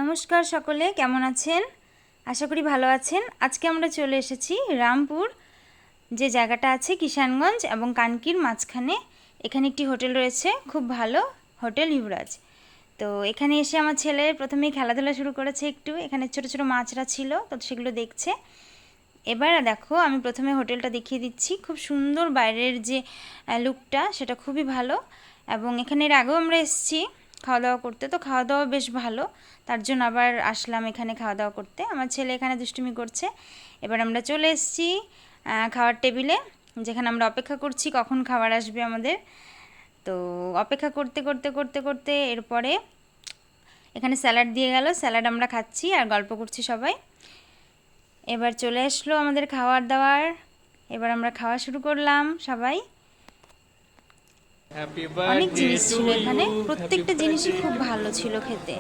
নমস্কার সকলে, কেমন আছেন? আশা করি ভালো আছেন। আজকে আমরা চলে এসেছি রামপুর, যে জায়গাটা আছে কিষানগঞ্জ এবং কানকির মাঝখানে। এখানে একটি হোটেল রয়েছে, খুব ভালো হোটেল ইউরাজ। তো এখানে এসে আমার ছেলে প্রথমেই খেলাধুলা শুরু করেছে একটু। এখানে ছোট ছোট মাছরা ছিল, তো সেগুলো দেখছে। এবার দেখো, আমি প্রথমে হোটেলটা দেখিয়ে দিচ্ছি। খুব সুন্দর বাইরের যে লুকটা, সেটা খুবই ভালো। এবং এখানে এর আগেও আমরা এসেছি খাওয়া দাওয়া করতে, তো খাওয়া দাওয়া বেশ ভালো। তার জন্য আবার আসলাম এখানে খাওয়া দাওয়া করতে। আমার ছেলে এখানে দুষ্টুমি করছে। এবার আমরা চলে এসেছি খাওয়ার টেবিলে, যেখানে আমরা অপেক্ষা করছি কখন খাবার আসবে আমাদের। তো অপেক্ষা করতে করতে করতে করতে এরপরে এখানে স্যালাড দিয়ে গেল। স্যালাড আমরা খাচ্ছি আর গল্প করছি সবাই। এবার চলে আসলো আমাদের খাওয়ার দাওয়ার। এবার আমরা খাওয়া শুরু করলাম সবাই। অনেক জিনিস ছিল এখানে, প্রত্যেকটা জিনিসই খুব ভালো ছিল খেতে।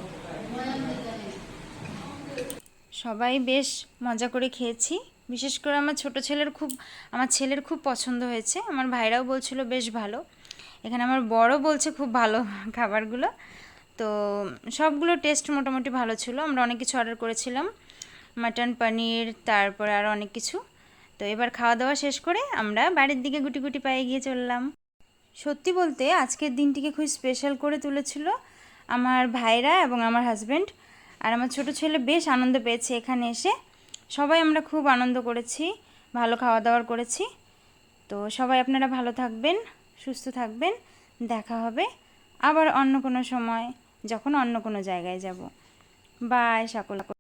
সবাই বেশ মজা করে খেয়েছি। বিশেষ করে আমার ছেলের খুব পছন্দ হয়েছে। আমার ভাইরাও বলছিল বেশ ভালো। এখানে আমার বড় বলছে খুব ভালো খাবারগুলো। তো সবগুলো টেস্ট মোটামুটি ভালো ছিল। আমরা অনেক কিছু অর্ডার করেছিলাম, মাটন, পনির, তারপরে আরও অনেক কিছু। তো এবার খাওয়া দাওয়া শেষ করে আমরা বাড়ির দিকে গুটি গুটি পায়ে গিয়ে চললাম। সত্যি বলতে আজকের দিনটিকে খুব স্পেশাল করে তুলেছিল আমার ভাইরা এবং আমার হাজব্যান্ড। আর আমার ছোট ছেলে বেশ আনন্দ পেয়েছে এখানে এসে। সবাই আমরা খুব আনন্দ করেছি, ভালো খাওয়া দাওয়ার করেছি। তো সবাই আপনারা ভালো থাকবেন, সুস্থ থাকবেন। দেখা হবে আবার অন্য কোনো সময়, যখন অন্য কোনো জায়গায় যাব। বাই সকল।